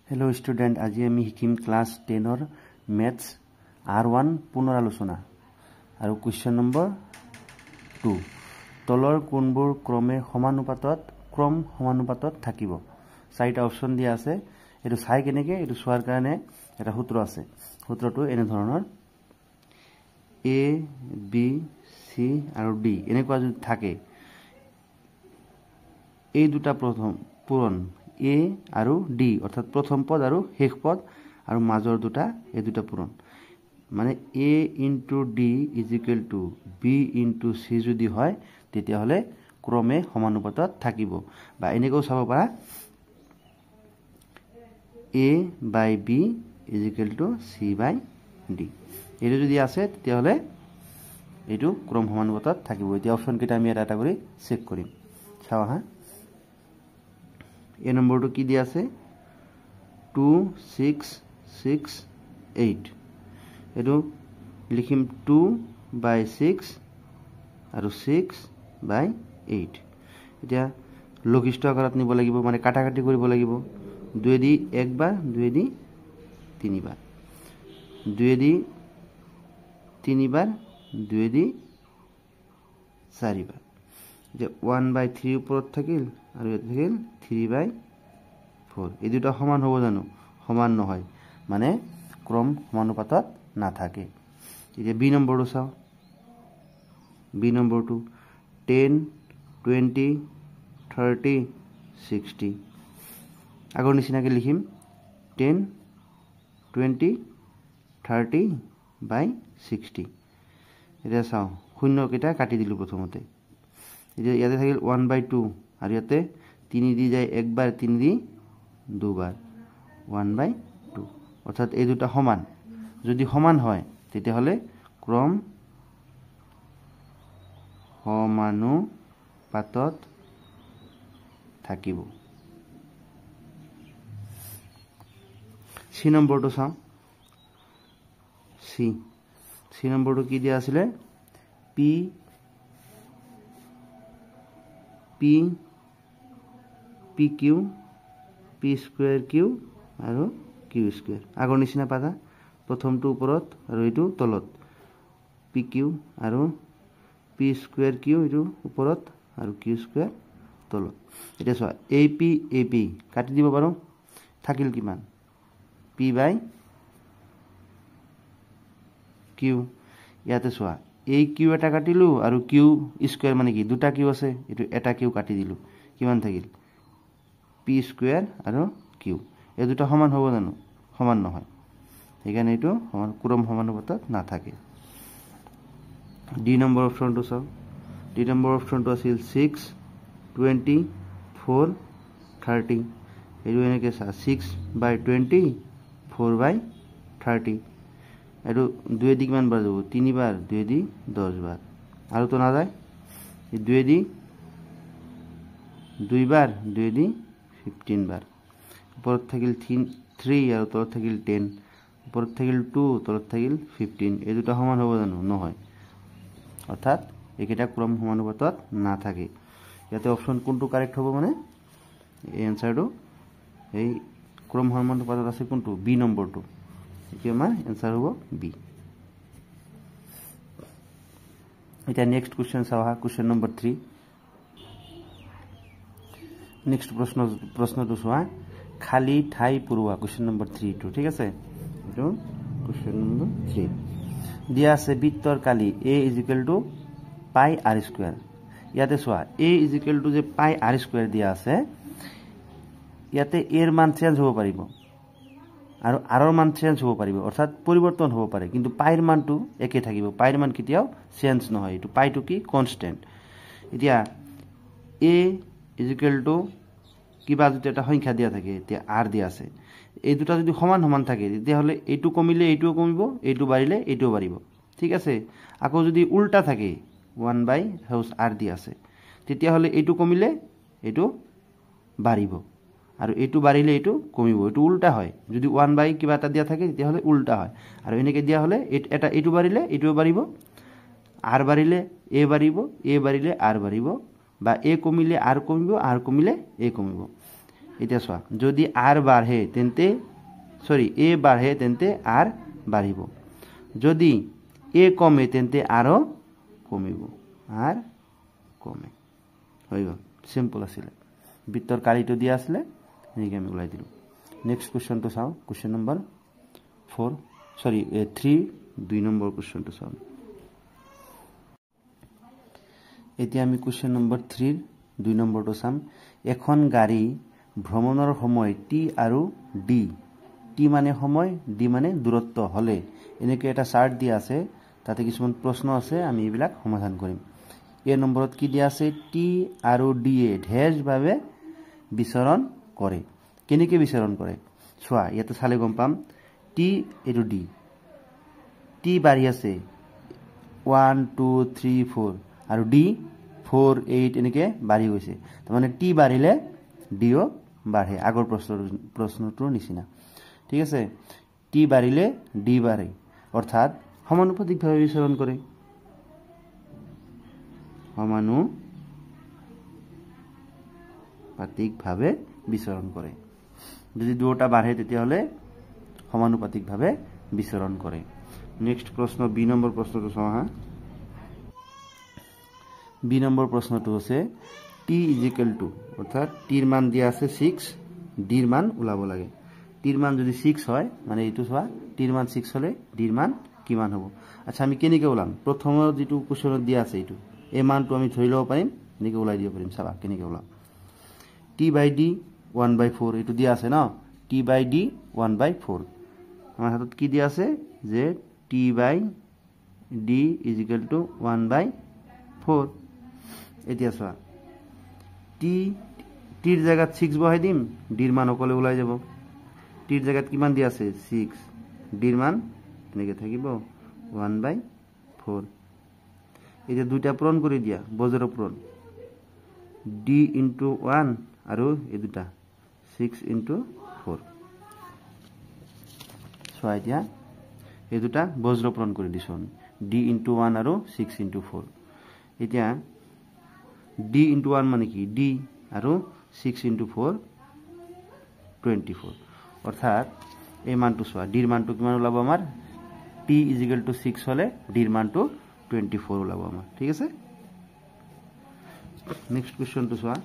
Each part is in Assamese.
हेलो स्टूडेंट आज आमी हिकिम क्लास 10 मैथ्स R1 पुनरालोचना और क्वेश्चन नम्बर 2 तलर कोनबोर क्रमे समानुपातत থাকিব চাৰিটা অপশন দিয়া আছে এটো চাই কেনেকে এটো সোৱাৰ কাৰণে এটা সূত্ৰ আছে সূত্ৰটো এনে ধৰণৰ A B C আৰু D এনেকুৱা যদি থাকে এই দুটা প্ৰথম পূৰণ A আৰু D অৰ্থাৎ প্ৰথম পদ আৰু শেষ পদ আৰু মাজৰ দুটা এই দুটা পূৰণ মানে A * D = B * C যদি হয় তেতিয়া হলে ক্ৰমে সমানুপাতত থাকিব বা এনেকৈ চাব পাৰা A/B = C/D এটো যদি আছে তেতিয়া হলে এটো ক্ৰম সমানুপাতত থাকিব এতিয়া অপচন কেইটা আমি এটা কৰি চেক কৰিম চাও হা ए नम्बर तो की दिया আছে 2 6 6 8 এটো লিখিম 2/6 আৰু 6/8 এতিয়া লঘিষ্ঠ আকাৰত নিব লাগিব মানে কাটাকাটি কৰিব লাগিব 2 দি এক বাৰ 2 দি তিনি বাৰ 2 দি তিনি বাৰ 2 দি চাৰি বাৰ যে 1/3 ওপৰত থাকিল আৰু ইয়াত থাকিল 3/4 এই দুটা সমান হ'ব জানো সমান নহয় মানে ক্ৰম সমানুপাতত না থাকে এতিয়া বি নম্বৰটো চাও বি নম্বৰটো 10 20 30 60 আগৰ নিচিনাকৈ লিখিম 10 20 30/60 এতিয়া চাও শূন্য কেইটা কাটি দিলো প্ৰথমতে এতিয়া ইয়াতে থাকিল 1/2 আৰু ইয়াতে 3 দি যায় একবাৰ 3 দি দুবাৰ 1/2 অর্থাৎ এই দুটা সমান যদি সমান হয় তেতিয়া হলে ক্রম সমানুপাতত থাকিব সি নম্বৰটো চাও সি নম্বৰটো কি দিয়া আছিল PQ P²Q আৰু Q² আগৰ নিচিনা পাতা প্ৰথমটো ওপৰত আৰু এইটো তলত PQ আৰু P²Q এইটো ওপৰত আৰু Q² তলত এটা চোৱা AP কাটি দিব পাৰো থাকিল কিমান P/Q ইয়াতে চোৱা এই Q এটা কাটিলো আৰু Q² মানে কি দুটা Q আছে এটো এটা Q কাটি দিলো কিমান থাকিল P² আৰু Q এই দুটা সমান হ'ব জানো সমান নহয় সেইকাৰণে এটো সমান ক্ৰম সমানুপাতত না থাকে ডি নম্বৰ অপচনটো চাও ডি নম্বৰ অপচনটো আছিল 6 20 4 30 এটো এনেকৈ চা 6/20 4/30 এটো 2 দি কিমান বাৰ যাব 3 বাৰ 2 দি 10 বাৰ আৰু তো না যায় 2 দি 2 বাৰ 2 দি 15 বাৰ উপৰত থাকিল 3 আৰু তলত থাকিল 10 উপৰত থাকিল 2 তলত থাকিল 15 এই দুটা সমান হ'ব জানো নহয় অর্থাৎ একেটা ক্রম সমানুপাতত না থাকে ইয়াতে অপশন কোনটো কারেক্ট হ'ব মানে এই আনসারটো এই ক্রম সমানুপাতত আছে কোনটো বি নম্বৰটো এতিয়া আমাৰ আনসাৰ হ'ব বি এটা নেক্সট কোশ্চেন চাওয়া কোশ্চেন নম্বৰ 3 नेक्स्ट प्रश्न तो चुआ खाली ठाई पुरवा क्वेश्चन नम्बर 3 तो ठीक है क्वेश्चन नम्बर 3 दिया আছে বৃত্তৰ কালি a = πr² ইয়াতে চোৱা a = যে πr² দিয়া আছে ইয়াতে a ৰ মান চেঞ্জ হ'ব পাৰিব আৰু r ৰ মান চেঞ্জ হ'ব পাৰিব অৰ্থাৎ পৰিৱৰ্তন হ'ব পাৰে কিন্তু π ৰ মানটো একে থাকিব π ৰ মান কেতিয়াও চেঞ্জ নহয় এটো π টো কি কনস্ট্যান্ট এতিয়া a = কিবা যদি এটা সংখ্যা দিয়া থাকে এতিয়া r দিয়া আছে এই দুটা যদি সমান সমান থাকে তেতিয়া হলে এইটো কমিলে এইটোও কমিব এইটো বাঢ়িলে এইটোও বাঢ়িব ঠিক আছে আকৌ যদি উল্টা থাকে 1/r দিয়া আছে তেতিয়া হলে এইটো কমিলে এইটো বাঢ়িব আৰু এইটো বাঢ়িলে এইটো কমিব এইটো উল্টা হয় যদি 1/ কিবা এটা দিয়া থাকে তেতিয়া হলে উল্টা হয় আৰু এনেকৈ দিয়া হলে এটা এইটো বাঢ়িলে এইটোও বাঢ়িব r বাঢ়িলে a বাঢ়িব a বাঢ়িলে r বাঢ়িব বা a কমিলে r কমিব r কমিলে a কমিব এতিয়া চোৱা যদি r বাঢ়ে তেন্তে a বাঢ়ে তেন্তে r বাঢ়িব যদি a কমে তেন্তে r কমিব r কমে হৈ গ'ল সিম্পল আছিল বৃত্তৰ কালিটো দিয়া আছিল এনেকৈ আমি ওলাই দিলোঁ নেক্সট কোৱেশ্চনটো চাওঁ কোৱেশ্চন নম্বৰ 3 2 নম্বৰ কোৱেশ্চনটো চাওঁ এতিয়া আমি কোৱেশ্চন নম্বৰ 3 2 নম্বৰটো চাম এখন গাড়ী ভ্ৰমণৰ সময় t আৰু d t মানে সময় d মানে দূৰত্ব হলে এনেকৈ এটা চাৰ্ট দিয়া আছে তাতে কিছুমান প্ৰশ্ন আছে আমি এইবিলাক সমাধান কৰিম এই নম্বৰত কি দিয়া আছে t আৰু d এ ঢেৰভাৱে বিচৰণ কৰে কেনেকৈ বিচৰণ কৰে চোৱা ইয়াতে চালে গম পাম t আৰু d t বাঢ়ি আছে 1 2 3 4 আৰু d 4 8 এনেকৈ বাঢ়ি গৈছে তাৰ মানে t বাঢ়িলে d ও বাঢ়ে আগৰ প্ৰশ্নটোৰ নিচিনা ঠিক আছে t বাঢ়িলে d বাঢ়ে অৰ্থাৎ সমানুপাতিকভাৱে বিচৰণ কৰে সমানুপাতিকভাৱে বিচৰণ কৰে যদি দুটা বাঢ়ে তেতিয়াহলে সমানুপাতিকভাৱে বিচৰণ কৰে নেক্সট প্ৰশ্ন বি নম্বৰ প্ৰশ্নটো চাওঁ হা বি নম্বৰ প্ৰশ্নটো আছে t অৰ্থাৎ t ৰ মান দিয়া আছে 6 d ৰ মান ওলাব লাগে t ৰ মান যদি 6 হয় মানে এইটো চোৱা t ৰ মান 6 হলে d ৰ মান কিমান হ'ব আচ্ছা আমি কেনেকৈ ওলাম প্ৰথমৰ যেটো কোৱেশ্চনত দিয়া আছে এইটো এই মানটো আমি ধৰি লব পাৰিম এনেকৈ ওলাই দিব পাৰিম চাবা কেনেকৈ ওলাম t/d 1/4 এইটো দিয়া আছে ন t/d 1/4 আমাৰ হাতত কি দিয়া আছে যে t/d = 1/4 এতিয়া চোৱা t ৰ জায়গাত 6 বহাই দিম d ৰ মান অকলে ওলাই যাব t ৰ জায়গাত কিমান দিয়া আছে 6 d ৰ মান এনেকৈ থাকিব 1/4 এতিয়া দুইটা পূৰণ কৰি দিয়া বজ্ৰ পূৰণ d * 1 আৰু এই দুটা 6 * 4 চোৱা এতিয়া এই দুটা বজ্ৰ পূৰণ কৰি দিছো আমি d * 1 আৰু 6 * 4 এতিয়া d * 1 মানে কি d আৰু 6 * 4 24 অৰ্থাৎ এই মানটো চোৱা d ৰ মানটো কিমান ওলাব আমাৰ t = 6 হলে d ৰ মানটো 24 ওলাব আমাৰ ঠিক আছে নেক্সট কোৱেশ্চনটো চোৱা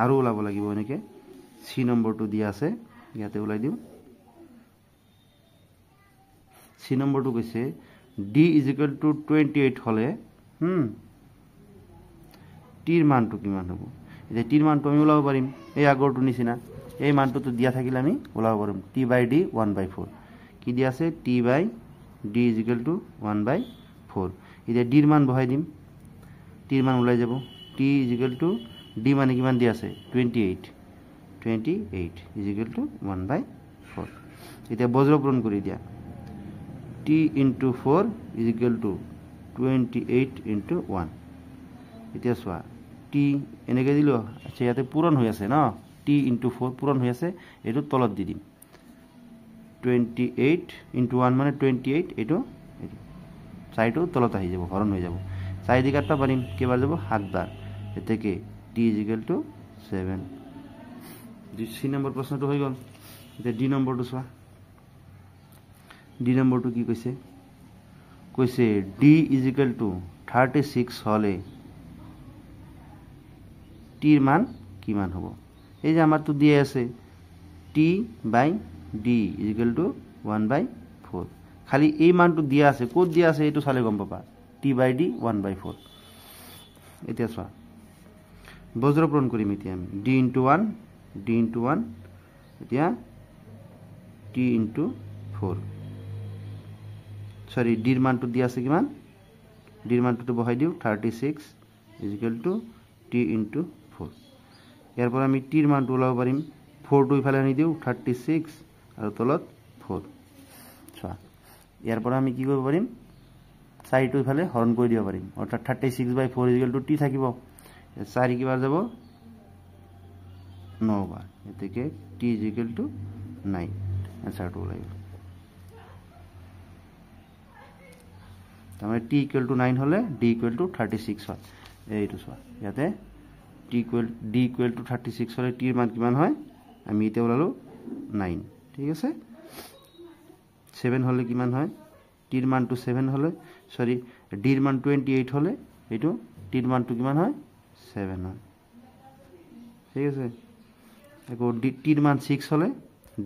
আৰু ওলাব লাগিব এনেকৈ c নম্বৰটো দিয়া আছে ইয়াতে ওলাই দিও c নম্বৰটো কৈছে d = 28 হলে t ৰ মানটো কিমান হ'ব এতিয়া t ৰ মানটো আমি ওলাব পাৰিম এই আগৰটো নিচিনা এই মানটো দিয়া থাকিলে আমি ওলাব পাৰিম t/d 1/4 কি দিয়া আছে t/d = 1/4 এতিয়া d ৰ মান বহাই দিম t ৰ মান ওলাই যাব t = d মানে কিমান দিয়া আছে 28 = 1/4 এতিয়া বজ্ৰ পূৰণ কৰি দিয়া t * 4 = 28 * 1 এতিয়া চোৱা t এনেকৈ দিলো আচ্ছা ইয়াতে পূৰণ হৈ আছে ন t * 4 পূৰণ হৈ আছে এইটো তলত দি দিম 28 * 1 মানে 28 এইটো 4টো তলত আহি যাব হৰণ হৈ যাব 4 দি কাটব পাৰিম কেইবাৰ যাব 7 বাৰ এতেকে t = 7 c নম্বৰ প্ৰশ্নটো হৈ গ'ল এতিয়া d নম্বৰটো চোৱা d নম্বৰটো কি কৈছে d = 36 হলে t ৰ মান কিমান হ'ব এই যে আমাৰটো দিয়া আছে t/d = 1/4 খালি এই মানটো দিয়া আছে ক'ত দিয়া আছে এইটো চালে গম পাবা t/d 1/4 এতিয়া চোৱা বজ্ৰ পূৰণ কৰিম এতিয়া আমি d * 1 এতিয়া t * 4 সৰি d ৰ মানটো দিয়া আছে কিমান d ৰ মানটো বহাই দিও 36 = t * 4 ইয়াৰ পৰা আমি t ৰ মানটো ওলাব পাৰিম 4 টো ইফালে আনি দিও 36 আৰু তলত 4 চোৱা ইয়াৰ পৰা আমি কি কৰিব পাৰিম 4 টো ইফালে হৰণ কৰি দিব পাৰিম অৰ্থাৎ 36/4 = t থাকিব 4 কিবাৰ যাব 9 বাৰ এতেকে t = 9 আনসাৰটো ওলাই তাহলে t = 9 হলে d = 36 হয় এইটো চোৱা ইয়াতে d = 36 হলে t ৰ মান কিমান হয় আমি এটা ওলালো 9 ঠিক আছে 7 হলে কিমান হয় টিৰ মানটো 7 হলে সৰি ডিৰ মান 28 হলে এটো টিৰ মানটো কিমান হয় 7 হয় ঠিক আছে আকৌ টিৰ মান 6 হলে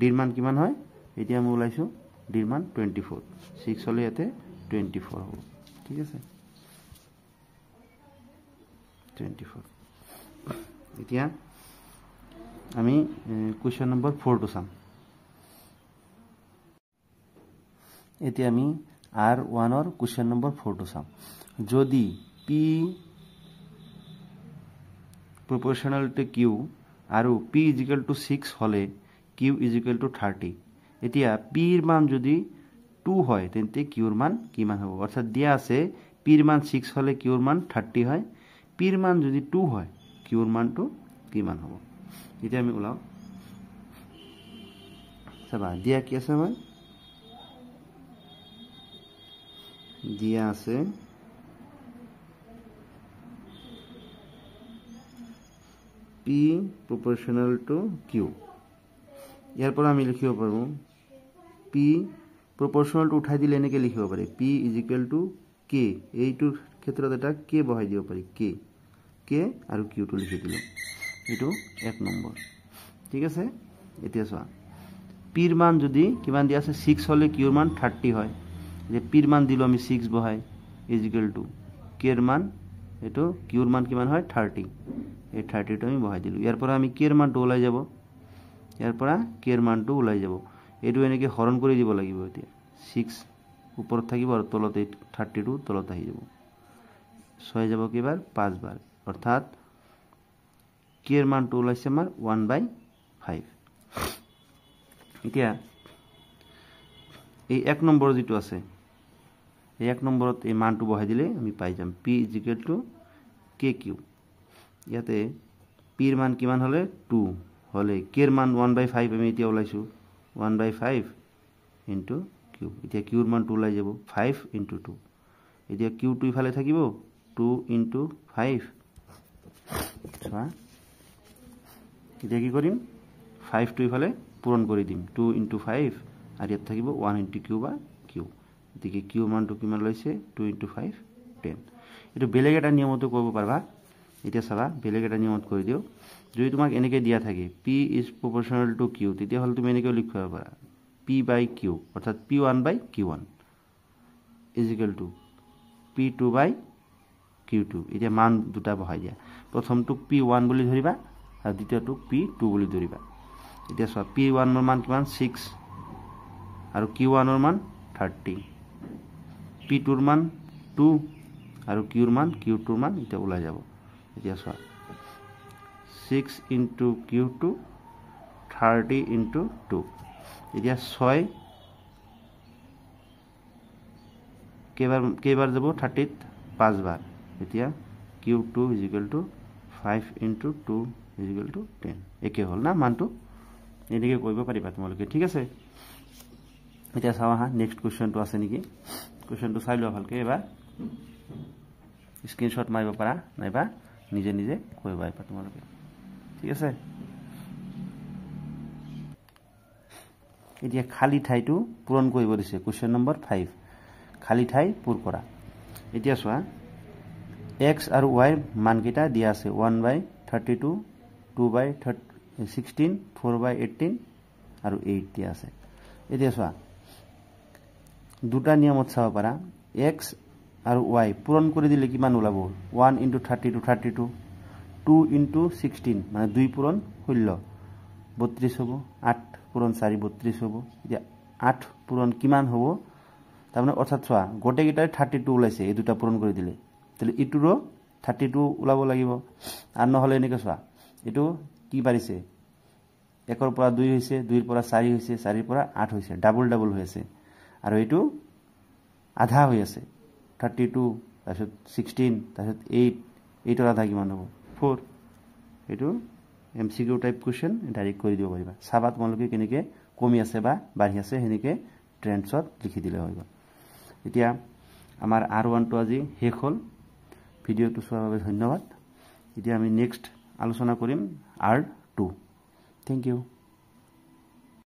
ডিৰ মান কিমান হয় এতিয়া আমি ওলাইছো ডিৰ মান 24 6 হলে ইয়াতে 24 হ'ব ঠিক আছে 24 এতিয়া আমি কোশ্চেন নম্বৰ 4 টো চাম এতিয়া আমি R1 ৰ কোশ্চেন নম্বৰ 4 টো চাম যদি P proportional to Q আৰু P = 6 হলে Q = 30 এতিয়া P ৰ মান যদি 2 হয় তেন্তে Q ৰ মান কিমান হ'ব অৰ্থাৎ দিয়া আছে P ৰ মান 6 হলে Q ৰ মান 30 হয় P ৰ মান যদি 2 হয় Q ৰ মানটো কিমান হ'ব এতিয়া আমি ওলাও চাবা দিয়া কি আছে মই দিয়া আছে P proportional to Q ইয়াৰ পৰা আমি লিখিব পাৰো P proportional to উঠাই দিলে এনেকৈ লিখিব পাৰি P = K এইটোৰ ক্ষেত্ৰত এটা K বহাই দিব পাৰি K আৰু Q টো লিখি দিলো এটো 1 নম্বৰ ঠিক আছে এতিয়া চোৱা P ৰ মান যদি কিমান দিয়া আছে 6 হলে Q ৰ মান 30 হয় যে P ৰ মান দিলো আমি 6 বহাই = K ৰ মান এটো Q ৰ মান কিমান হয় 30 এই 30 টো আমি বহাই দিলো ইয়াৰ পৰা আমি K ৰ মানটো ওলাই যাব ইয়াৰ পৰা K ৰ মানটো ওলাই যাব এটো এনেকৈ হৰণ কৰি দিব লাগিব এতিয়া 6 ওপৰত থাকিব আৰু তলতে 32 তলত আহি যাব 6 যাব কিবাৰ 5 বাৰ অৰ্থাৎ K ৰ মানটো ওলাইছে আমাৰ 1/5 এতিয়া এই 1 নম্বৰ যেটো আছে এই 1 নম্বৰত এই মানটো বহাই দিলে আমি পাই যাম P = KQ ইয়াতে P ৰ মান কিমান হলে 2 হলে K ৰ মান 1/5 আমি এতিয়া ওলাইছো 1/5 into Q এতিয়া Q ৰ মানটো ওলাই যাব 5 into 2 এতিয়া Q টো ইফালে থাকিব 2 into 5 চোৱা এতিয়া কি কৰিম 5 টো ইফালে পূৰণ কৰি দিম 2 into 5 আৰু ইয়াত থাকিব 1 into Q বা Q এতিকে Q মানটো কিমান লৈছে 2 into 5 10 এটো বেলেগ এটা নিয়মতো কৰিব পাৰবা এটা চাবা বেলেগ এটা নিয়মত কৰি দিও যদি তোমাক এনেকৈ দিয়া থাকে P is proportional to Q তেতিয়া হল তুমি এনেকৈ লিখিব পাৰা P/Q অর্থাৎ P1/Q1 = P2/Q2 এটা মান দুটা বহাই দিয়া প্ৰথমটো P1 বুলি ধৰিবা আৰু দ্বিতীয়টো P2 বুলি ধৰিবা এতিয়া সব P1 ৰ মান কিমান 6 আৰু Q1 ৰ মান 30 P2 ৰ মান 2 আৰু Q ৰ মান Q2 ৰ মান এটা ওলাই যাব এতিয়া সব 6 into Q2 30 into 2 এতিয়া 6 কেইবাৰ যাব 30 5 বাৰ এতিয়া Q2 = 5 into 2 = 10 একে হল না মানটো এনেকৈ কৰিব পাৰিবা তোমালোকে ঠিক আছে এতিয়া চাও হা নেক্সট কোশ্চেনটো আছে নেকি কোশ্চেনটো চাই লোৱা ভালকে এবাৰ স্ক্ৰিনশ্বট মাৰিব পাৰা নাইবা নিজে নিজে কৰিব পাৰিবা তোমালোকে ঠিক আছে এতিয়া খালি ঠাইটো পূৰণ কৰিব দিছে কোশ্চেন নম্বৰ 5 খালি ঠাই পূৰ কৰা এতিয়া চোৱা x আৰু y মান কেইটা দিয়া আছে 1/32 2/16 4/18 আৰু 8 দিয়া আছে এতিয়া চোৱা দুটা নিয়মত চাব পাৰা x আৰু y পূৰণ কৰি দিলে কিমান ওলাব 1 into 32 32 2 into 16 মানে 2 পূৰণ 16 32 হ'ব 8 পূৰণ 4 32 হ'ব এতিয়া 8 পূৰণ কিমান হ'ব তাৰমানে অৰ্থাৎ চোৱা গোটেইকেইটাই 32 ওলাইছে এই দুটা পূৰণ কৰি দিলে তাহলে ইটোৰো 32 ওলাব লাগিব আৰু নহলে এনেকৈ চোৱা এটো কি পাৰিছে 1 ৰ পৰা 2 হৈছে 2 ৰ পৰা 4 হৈছে 4 ৰ পৰা 8 হৈছে ডাবল ডাবল হৈ আছে আৰু এটো আধা হৈ আছে 32 তাৰপিছত 16 তাৰপিছত 8 8 ৰ আধা কিমান হ'ব 4 এটো MCQ টাইপ কোশ্চেন ডাইৰেক্ট কৰি দিব পাৰিবা চাবা তোমালোকে কেনেকৈ কমি আছে বা বাঢ়ি আছে হেনেকে ট্ৰেন্ডছত লিখি দিলে হইব এতিয়া আমাৰ R1 টো আজি শেষ হল ভিডিওটো চোৱাৰ বাবে ধন্যবাদ এতিয়া আমি নেক্সট আলোচনা কৰিম R2 থ্যাংক ইউ